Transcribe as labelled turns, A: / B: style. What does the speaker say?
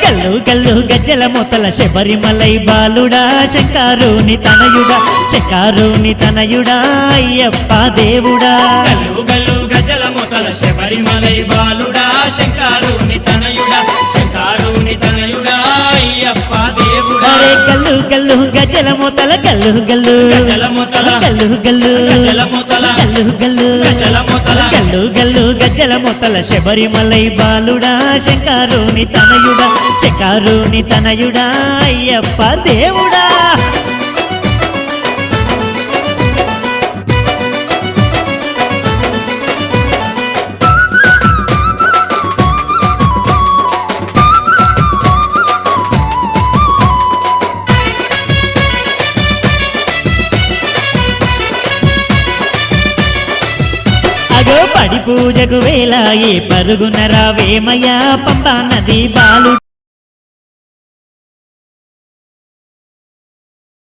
A: గల్లు గల్లు గజ్జల మొతల శబరిమలై బాలుడా శంకారుని తనయుడా అయ్యప్ప దేవుడా
B: గల్లు గల్లు గజ్జల మొతల శబరిమలై బాలుడా శంకారుని తనయుడా అయ్యప్ప దేవుడా
A: గల్లు గల్లు గజ్జల మొతల గల్లు గల్లు
B: గజ్జల మొతల
A: గల్లు గల్లు
B: గజ్జల మొతల
A: గల్లు గల్లు
B: గజ్జల మొతల
A: గల్లు గల్లు గజ్జల మొతల శబరిమలై బాలుడా శంకారుని తనయుడా అయ్యప్ప దేవుడా పడి పూజకు వేలాయే పరుగున రావేమయ్యా పంబా నది బాలు